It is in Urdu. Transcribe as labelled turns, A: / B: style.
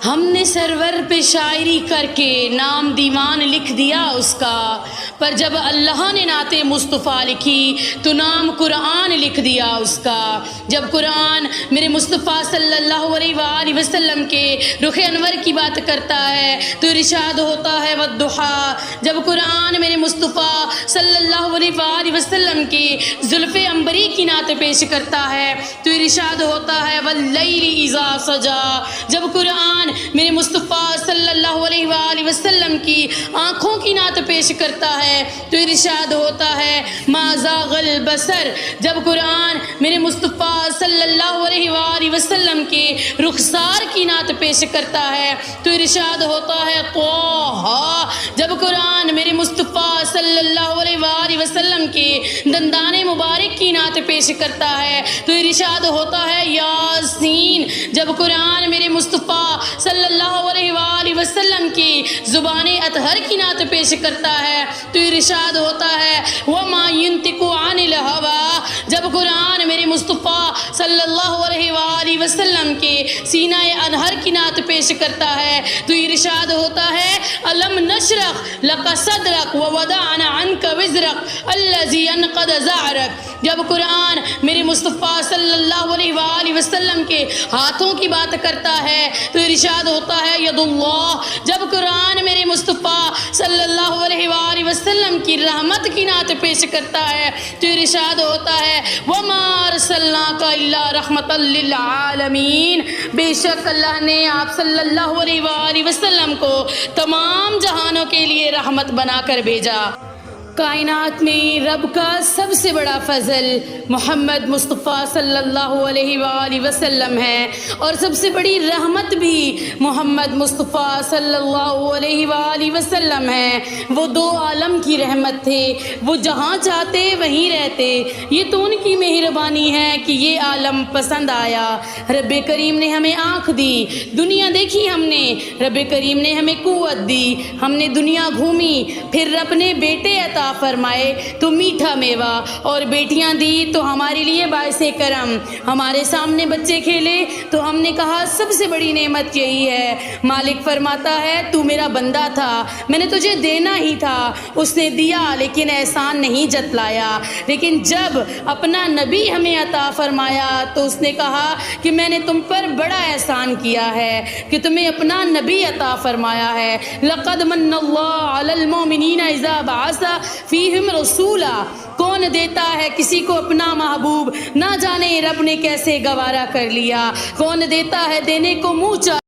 A: ہم نے سرور پہ شاعری کر کے نام دیوان لکھ دیا اس کا، پر جب اللہ نے نعت مصطفیٰ لکھی تو نام قرآن لکھ دیا اس کا۔ جب قرآن میرے مصطفیٰ صلی اللہ علیہ وآلہ وسلم کے رخ انور کی بات کرتا ہے تو ارشاد ہوتا ہے والضحیٰ۔ جب قرآن میرے مصطفیٰ صلی اللہ علیہ وآلہ وسلم کی زلف عنبری کی نعت پیش کرتا ہے تو ارشاد ہوتا ہے واللیل اذا سجا۔ جب قرآن میرے مصطفیٰ صلی اللہ علیہ وآلہ وسلم کی آنکھوں کی نعت پیش کرتا ہے تو ارشاد ہوتا ہے ما زاغ البصر۔ جب قرآن میرے مصطفیٰ صلی اللہ علیہ وآلہ وسلم کے رخسار کی نعت پیش کرتا ہے تو ارشاد ہوتا ہے طٰہٰ۔ جب قرآن میرے مصطفیٰ صلی اللہ علیہ وآلہ وسلم کے دندان مبارک کی نعت پیش کرتا ہے تو ارشاد ہوتا ہے یاسین۔ جب قرآن میرے مصطفیٰ صلی اللہ علیہ وآلہ وسلم کی زبان اطہر کی نعت پیش کرتا ہے تو ارشاد ہوتا ہے وما ينطق عن الهوى۔ جب قرآن میرے مصطفیٰ صلی اللہ علیہ وآلہ وسلم کے سینہ انہر کی نعت پیش کرتا ہے تو ارشاد ہوتا ہے الم نشرح لک صدرک ووضعنا عنک وزرک الذی انقض ظہرک۔ جب قرآن میرے مصطفیٰ صلی اللہ علیہ وآلہ وسلم کے ہاتھوں کی بات کرتا ہے تو ارشاد ہوتا ہے ید اللہ۔ جب قرآن میرے مصطفیٰ صلی اللہ علیہ وآلہ وسلم کی رحمت کی نعت پیش کرتا ہے تو ارشاد ہوتا ہے وما ارسلناک الا رحمتا للعالمین۔ بے شک اللہ نے آپ صلی اللہ علیہ وآلہ وسلم کو تمام جہانوں کے لیے رحمت بنا کر بھیجا۔ کائنات میں رب کا سب سے بڑا فضل محمد مصطفیٰ صلی اللہ علیہ وآلہ وسلم ہے، اور سب سے بڑی رحمت بھی محمد مصطفیٰ صلی اللہ علیہ وآلہ وسلم ہے۔ وہ دو عالم کی رحمت تھے، وہ جہاں چاہتے وہیں رہتے۔ یہ تو ان کی مہربانی ہے کہ یہ عالم پسند آیا۔ رب کریم نے ہمیں آنکھ دی، دنیا دیکھی ہم نے، رب کریم نے ہمیں قوت دی، ہم نے دنیا گھومی، پھر رب نے بیٹے عطا فرمائے تو میٹھا میوہ، اور بیٹیاں دی تو ہمارے لیے باعث کرم۔ ہمارے سامنے بچے کھیلے تو ہم نے کہا سب سے بڑی نعمت یہی ہے۔ مالک فرماتا ہے تو میرا بندہ تھا، میں نے تجھے دینا ہی تھا، اس نے دیا لیکن احسان نہیں جتلایا۔ لیکن جب اپنا نبی ہمیں عطا فرمایا تو اس نے کہا کہ میں نے تم پر بڑا احسان کیا ہے کہ تمہیں اپنا نبی عطا فرمایا ہے۔ لقد من اللہ علی المؤمنین اذا بعث فیہم رسولا۔ کون دیتا ہے کسی کو اپنا محبوب، نہ جانے رب نے کیسے گوارا کر لیا۔ کون دیتا ہے دینے کو منہ چاہے